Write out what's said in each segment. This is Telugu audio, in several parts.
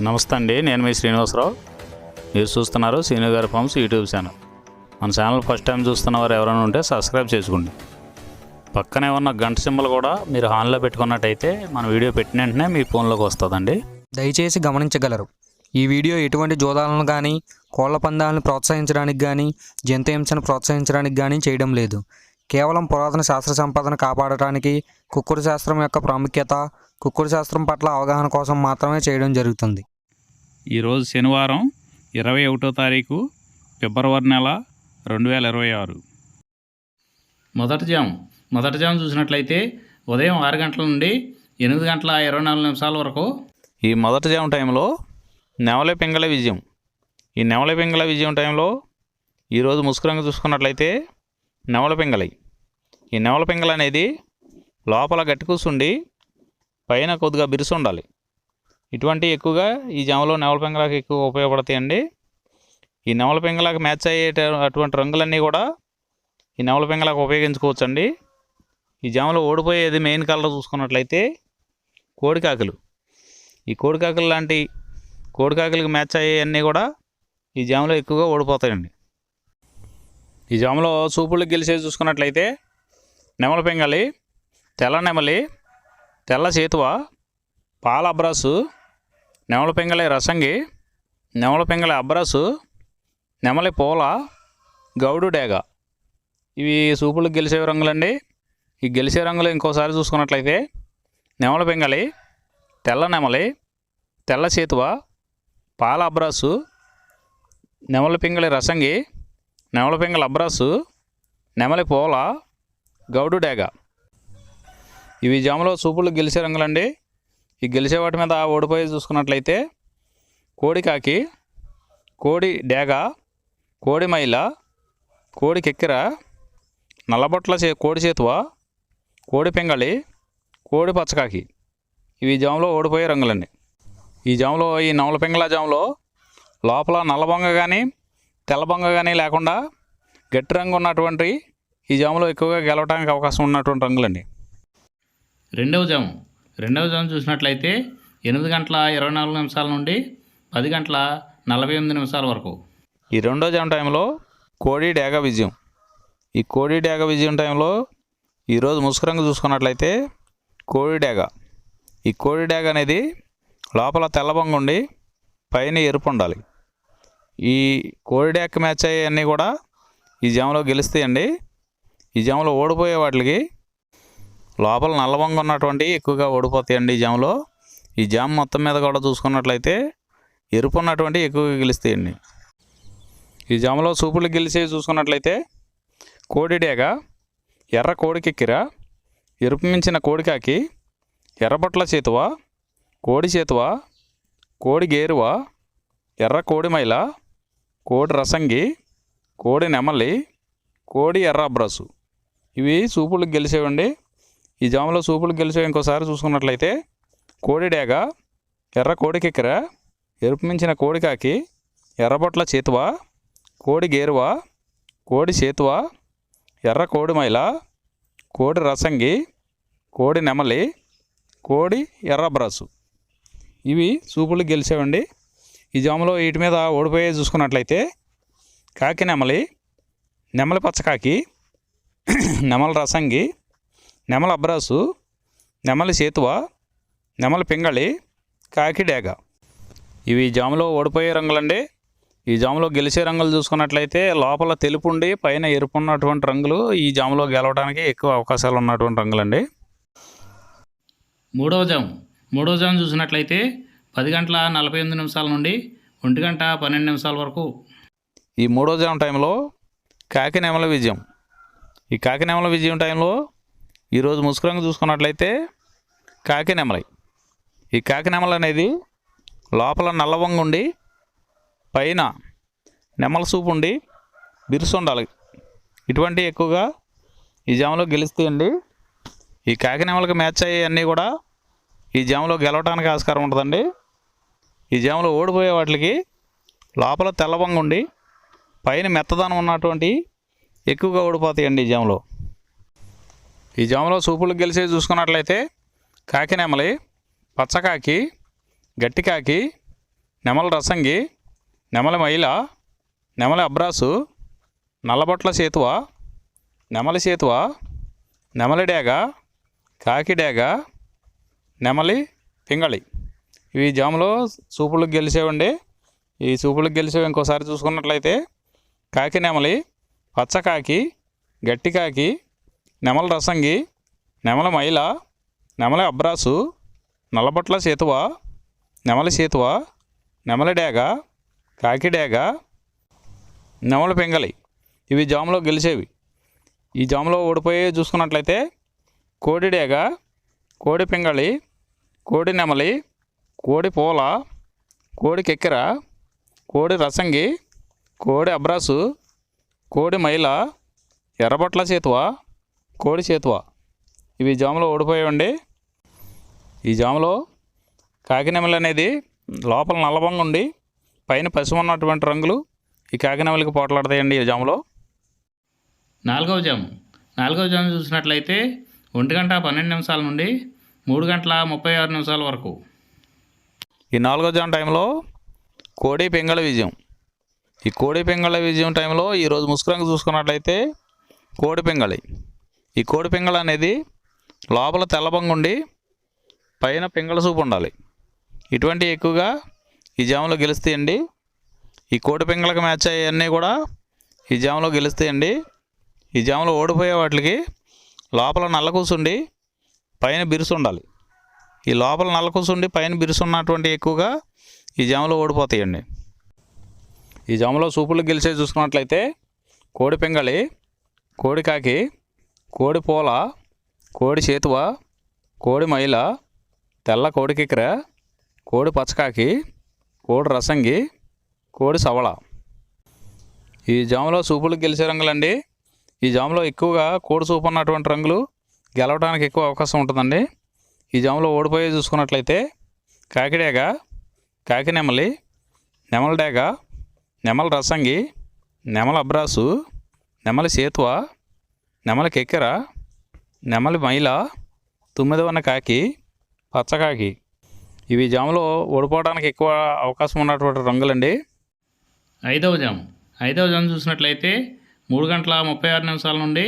నమస్తే అండి, నేను మీ శ్రీనివాసరావు. మీరు చూస్తున్నారు శ్రీను గారి ఫార్మ్స్ యూట్యూబ్ ఛానల్. మన ఛానల్ ఫస్ట్ టైం చూస్తున్న వారు ఎవరైనా ఉంటే సబ్స్క్రైబ్ చేసుకోండి. పక్కనే ఉన్న గంట సింబల్ కూడా మీరు ఆన్లో పెట్టుకున్నట్టయితే మన వీడియో పెట్టిన వెంటనే మీ ఫోన్లోకి వస్తుందండి. దయచేసి గమనించగలరు, ఈ వీడియో ఎటువంటి జోదాలను కానీ కోళ్ల పందాలను ప్రోత్సహించడానికి కానీ జంతు హింసను ప్రోత్సహించడానికి కానీ చేయడం లేదు. కేవలం పురాతన శాస్త్ర సంపదను కాపాడటానికి, కుక్కుడు శాస్త్రం యొక్క ప్రాముఖ్యత, కుక్కుడు శాస్త్రం పట్ల అవగాహన కోసం మాత్రమే చేయడం జరుగుతుంది. ఈరోజు శనివారం 21వ తారీఖు ఫిబ్రవరి నెల 2026. మొదటి జాము చూసినట్లయితే ఉదయం 6 గంటల నుండి 8 గంటల 24 నిమిషాల వరకు ఈ మొదటి జాము టైంలో నెమలి పింగళ విజయం. ఈ నెమలి పింగళ విజయం టైంలో ఈరోజు ముసుకురంగా చూసుకున్నట్లయితే నెమలి పింగళి. ఈ నెమలి పింగళి అనేది లోపల గట్టి కూర్చుండి పైన కొద్దిగా బిరుసు ఉండాలి. ఇటువంటి ఎక్కువగా ఈ జామలో నెమలి పింగళకి ఎక్కువ ఉపయోగపడతాయండి. ఈ నెమలి పింగళకి మ్యాచ్ అయ్యే అటువంటి రంగులన్నీ కూడా ఈ నెమలి పింగళకి ఉపయోగించుకోవచ్చండి. ఈ జామలో ఓడిపోయేది మెయిన్ కలర్ చూసుకున్నట్లయితే కోడికాకులు. ఈ కోడికాకులు లాంటి కోడికాకులకి మ్యాచ్ అయ్యేవన్నీ కూడా ఈ జామలో ఎక్కువగా ఓడిపోతాయండి. ఈ జామలో చూపులకు గెలిచేది చూసుకున్నట్లయితే నెమలి పింగళి, తెల్ల నెమలి, తెల్ల చేతువ, పాల అబ్రాసు, నెమలి పింగళి రసంగి, నెమలి పింగళి అబ్రాసు, నెమలి పూల, గౌడు డేగ. ఇవి చూపులకు గెలిచే రంగులండి. ఈ గెలిచే రంగులు ఇంకోసారి చూసుకున్నట్లయితే నెమలి పింగళి, తెల్ల నెమలి, తెల్ల చేతువ, పాల అబ్రాసు, నెమలి పింగళి రసంగి, నెమలి పింగళి అబ్రాసు, నెమలి పూల, గౌడు డేగ. ఇవి జాములో చూపులకు గెలిచే రంగులండి. ఈ గెలిచే వాటి మీద ఓడిపోయి చూసుకున్నట్లయితే కోడికాకి, కోడి డేగ, కోడి మైల, కోడి కెక్కిర, నల్లబొట్ల కోడి చేతువ, కోడి పింగళి, కోడి పచ్చకాకి. ఇవి జాములో ఓడిపోయే రంగులండి. ఈ జాములో ఈ నెమలి పింగళ జాములో లోపల నల్లబొంగ కానీ తెల్లబొంగ కానీ లేకుండా గట్టి రంగు ఉన్నటువంటి ఈ జాములో ఎక్కువగా గెలవడానికి అవకాశం ఉన్నటువంటి రంగులండి. రెండవ జాము చూసినట్లయితే 8 గంటల 24 నిమిషాల నుండి 10 గంటల 48 నిమిషాల వరకు ఈ రెండో జాము టైంలో కోడి డేగ విజయం. ఈ కోడి డేగ విజయం టైంలో ఈరోజు ముసుగు రంగు చూసుకున్నట్లయితే కోడి డేగ. ఈ కోడి డేగ అనేది లోపల తెల్లబొంగ ఉండి పైన ఎరుపు ఉండాలి. ఈ కోడి డేగ మ్యాచ్ అయ్యేవన్నీ కూడా ఈ జాములో గెలుస్తాయండి. ఈ జాములో ఓడిపోయే వాటికి లోపల నల్లబొంగ ఉన్నటువంటి ఎక్కువగా ఓడిపోతాయండి. ఈ జాములో ఈ జాము మొత్తం మీద కూడా చూసుకున్నట్లయితే ఎరుపు ఉన్నటువంటి ఎక్కువగా గెలుస్తాయండి. ఈ జాములో చూపులు గెలిచేవి చూసుకున్నట్లయితే కోడి డేగ, ఎర్ర కోడికెక్కిర, ఎరుపు మించిన కోడికాకి, ఎర్రబొట్ల చేతువ, కోడి చేతువ, కోడి గేరువ, ఎర్ర కోడి మైల, కోడి రసంగి, కోడి నెమలి, కోడి ఎర్ర అబ్రాసు. ఇవి చూపులకు గెలిచేవండి. ఈ జాములో చూపులకు గెలిచేవి ఇంకోసారి చూసుకున్నట్లయితే కోడి డేగ, ఎర్ర కోడికెక్కిర, ఎరుపు మించిన కోడికాకి, ఎర్రబొట్ల చేతువ, కోడి గేరువ, కోడి చేతువ, ఎర్ర కోడి మైల, కోడి రసంగి, కోడి నెమలి, కోడి ఎర్ర అబ్రాసు. ఇవి చూపులకు గెలిచేవండి. ఈ జాములో వీటి మీద ఓడిపోయే చూసుకున్నట్లయితే కాకి నెమలి, నెమలి పచ్చకాకి, నెమలి రసంగి, నెమలి అబ్రాసు, నెమలి చేతువ, నెమలి పింగళి, కాకి డేగ. ఇవి జాములో ఓడిపోయే రంగులండి. ఈ జాములో గెలిచే రంగులు చూసుకున్నట్లయితే లోపల తెలుపు ఉండి పైన ఎరుపు ఉన్నటువంటి రంగులు ఈ జాములో గెలవడానికి ఎక్కువ అవకాశాలు ఉన్నటువంటి రంగులండి. మూడవ జాము చూసినట్లయితే 10 గంటల 48 నిమిషాల నుండి 1 గంట 12 నిమిషాల వరకు ఈ మూడో జాము టైంలో కాకి నెమలి విజయం. ఈ కాకి నెమలి విజయం టైంలో ఈరోజు ముసుగు రంగు చూసుకున్నట్లయితే కాకి నెమలి. ఈ కాకి నెమలి అనేది లోపల నల్లబొంగ ఉండి పైన నెమల సూపు ఉండి బిరుసు ఉండాలి. ఇటువంటి ఎక్కువగా ఈ జాములో గెలుస్తాయండి. ఈ కాకి నెమలికి మ్యాచ్ అయ్యేవన్నీ కూడా ఈ జాములో గెలవడానికి ఆస్కారం ఉంటుందండి. ఈ జాములో ఓడిపోయే వాటికి లోపల తెల్లబొంగ ఉండి పైన మెత్తదనం ఉన్నటువంటి ఎక్కువగా ఓడిపోతాయండి ఈ జాములో. ఈ జాములో చూపులకు గెలిచేది చూసుకున్నట్లయితే కాకి నెమలి, పచ్చకాకి, గట్టికాకి, నెమల రసంగి, నెమలి మైల, నెమలి అబ్రాసు, నల్లబొట్ల సేతువ, నెమలి సేతువ, నెమలి డేగ, కాకి డేగ, నెమలి పింగళి. ఇవి జాములో సూపులకు గెలిచేవండి. ఈ సూపులకు గెలిచేవి ఇంకోసారి చూసుకున్నట్లయితే కాకి నెమలి, పచ్చకాకి, గట్టి కాకి, నెమలి రసంగి, నెమలి మైల, నెమలి అబ్రాసు, నల్లబొట్ల సేతువ, నెమలి సేతువ, నెమలి డేగ, కాకి డేగ, నెమలి పింగళి. ఇవి జాములో గెలిచేవి. ఈ జాములో ఓడిపోయి చూసుకున్నట్లయితే కోడి డేగ, కోడి పింగళి, కోడి నెమలి, కోడి పూల, కోడి కెక్కెర, కోడి రసంగి, కోడి అబ్రాసు, కోడి మైల, ఎర్రబొట్ల సేతువ, కోడి సేతువ. ఇవి జాములో ఓడిపోయాయండి. ఈ జాములో కాకి నెమలి అనేది లోపల నల్లబంగా ఉండి పైన పసుపు ఉన్నటువంటి రంగులు ఈ కాకి నెమలికి పోట్లాడతాయండి ఈ జాములో. నాలుగవ జాము చూసినట్లయితే 1:12 నుండి 3:36 వరకు. ఈ 4వ జాము టైంలో కోడి పింగళ విజయం. ఈ కోడి పింగళ విజయం టైంలో ఈరోజు ముసుకురంగు చూసుకున్నట్లయితే కోడి పింగళి. ఈ కోడి పింగళ అనేది లోపల తెల్లబంగుండి పైన పింగళ సూపు ఉండాలి. ఇటువంటి ఎక్కువగా ఈ జాములో గెలుస్తాయండి. ఈ కోడి పింగళకి మ్యాచ్ అయ్యన్నీ కూడా ఈ జాములో గెలుస్తాయండి. ఈ జాములో ఓడిపోయే వాటికి లోపల నల్ల కూసుండి పైన బిరుసు ఉండాలి. ఈ లోపల నల్ల కూసుండి పైన బిరుసు ఉన్నటువంటి ఎక్కువగా ఈ జాములో ఓడిపోతాయండి. ఈ జాములో సూపులు గెలిచే చూసుకున్నట్లయితే కోడి పింగళి, కోడి కాకి, కోడి పూల, కోడి సేతువ, కోడి మైల, తెల్ల కోడి కిక్కెర, కోడి పచ్చకాకి, కోడి రసంగి, కోడి సవళ. ఈ జాములో సూపులు గెలిచే రంగులండి. ఈ జాములో ఎక్కువగా కోడి సూపు ఉన్నటువంటి రంగులు గెలవడానికి ఎక్కువ అవకాశం ఉంటుందండి. ఈ జాములో ఓడిపోయి చూసుకున్నట్లయితే కాకి డేగ, కాకి నెమలి, నెమలి డేగ, నెమలి రసంగి, నెమలి అబ్రాసు, నెమలి సేతువ, నెమలి కెక్కెర, నెమలి మైల, తుమ్మిదవన్న కాకి, పచ్చకాకి. ఇవి జాములో ఓడిపోవడానికి ఎక్కువ అవకాశం ఉన్నటువంటి రంగులండి. ఐదవ జాము చూసినట్లయితే 3:36 నుండి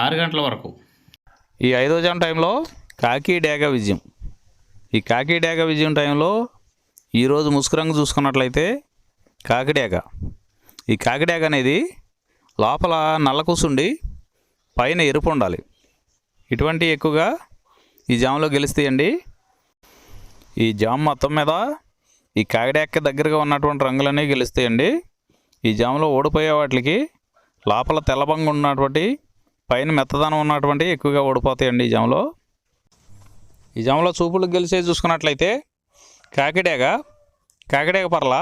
6 గంటల వరకు. ఈ 5వ జాము టైంలో కాకి డేగ విజయం. ఈ కాకి డేగ విజయం టైంలో ఈరోజు ముసుకురంగు చూసుకున్నట్లయితే కాకిడేగ. ఈ కాకిడేగ అనేది లోపల నల్ల కూసుండి పైన ఎరుపు ఉండాలి. ఇటువంటి ఎక్కువగా ఈ జాములో గెలుస్తాయండి. ఈ జామ్ మొత్తం మీద ఈ కాకిడేగకి దగ్గరగా ఉన్నటువంటి రంగులన్నీ గెలుస్తాయండి. ఈ జాములో ఓడిపోయే వాటికి లోపల తెల్లబంగు ఉన్నటువంటి పైన మెత్తదనం ఉన్నటువంటి ఎక్కువగా ఓడిపోతాయండి ఈ జాములో. ఈ జాములో చూపులు గెలిచే చూసుకున్నట్లయితే కాకిడేగ పర్ల,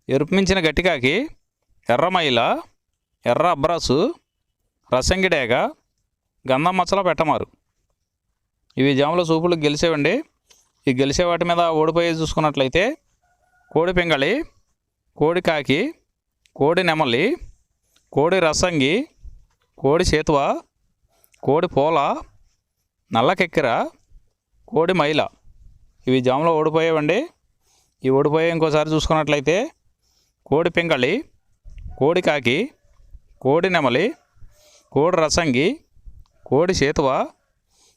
ఎరుపు మించిన గట్టికాకి, ఎర్రమైల, ఎర్ర అబ్రాసు, రసంగి డేగ, గంధం మచ్చల పెట్టమారు. ఇవి జాములో సూపులు గెలిచేవండి. ఈ గెలిచే వాటి మీద ఓడిపోయి చూసుకున్నట్లయితే కోడి పింగళి, కోడి కాకి, కోడి నెమలి, కోడి రసంగి, కోడి సేతువ, కోడి పూల, నల్ల కెక్కెర, కోడి మైల. ఇవి జాములో ఓడిపోయేవండి. ఈ ఓడిపోయే ఇంకోసారి చూసుకున్నట్లయితే కోడి పింగళి, కోడి కాకి, కోడి నెమలి, కోడి రసంగి, కోడి సేతువ,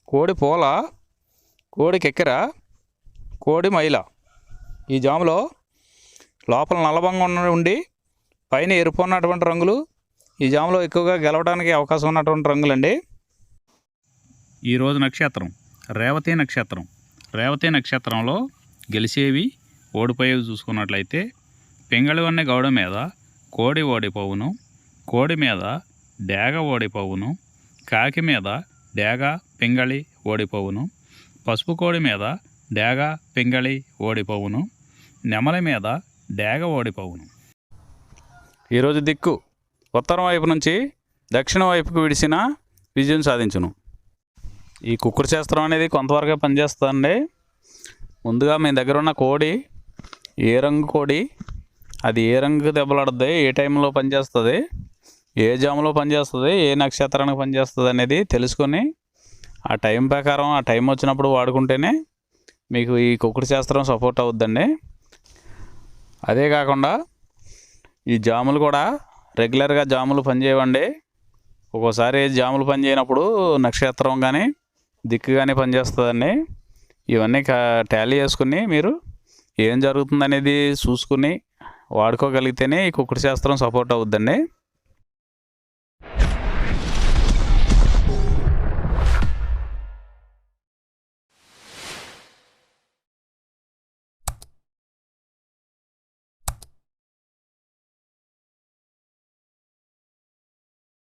కోడి పూల, కోడి కెక్కెర, కోడి మైల. ఈ జాములో లోపల నల్లబంగా ఉండి పైన ఎరుపు ఉన్నటువంటి రంగులు ఈ జాములో ఎక్కువగా గెలవడానికి అవకాశం ఉన్నటువంటి రంగులండి. ఈరోజు నక్షత్రం రేవతి నక్షత్రం. రేవతి నక్షత్రంలో గెలిచేవి ఓడిపోయేవి చూసుకున్నట్లయితే పింగళివన్నె గౌడ మీద కోడి ఓడిపోవును, కోడి మీద డేగ ఓడిపోవును, కాకి మీద డేగ పింగళి ఓడిపోవును, పసుపు కోడి మీద డేగ పింగళి ఓడిపోవును, నెమలి మీద డేగ ఓడిపోవును. ఈరోజు దిక్కు ఉత్తరం వైపు నుంచి దక్షిణ వైపుకు విడిసిన విజయం సాధించును. ఈ కుక్కుడు శాస్త్రం అనేది కొంతవరకే పనిచేస్తుందండి. ముందుగా మీ దగ్గర ఉన్న కోడి ఏ రంగు కోడి, అది ఏ రంగుకి దెబ్బలాడుతుంది, ఏ టైంలో పనిచేస్తుంది, ఏ జాములో పనిచేస్తుంది, ఏ నక్షత్రానికి పనిచేస్తుంది అనేది తెలుసుకొని ఆ టైం ప్రకారం ఆ టైం వచ్చినప్పుడు వాడుకుంటేనే మీకు ఈ కుక్కుడు శాస్త్రం సపోర్ట్ అవుద్దండి. అదే కాకుండా ఈ జాములు కూడా రెగ్యులర్గా జాములు పనిచేయవండి. ఒక్కోసారి జాములు పనిచేయనప్పుడు నక్షత్రం కానీ దిక్కు కానీ పనిచేస్తుందండి. ఇవన్నీ టాలీ చేసుకుని మీరు ఏం జరుగుతుందనేది చూసుకుని వాడుకోగలిగితేనే ఈ కుక్కుడు శాస్త్రం సపోర్ట్ అవుద్దండి.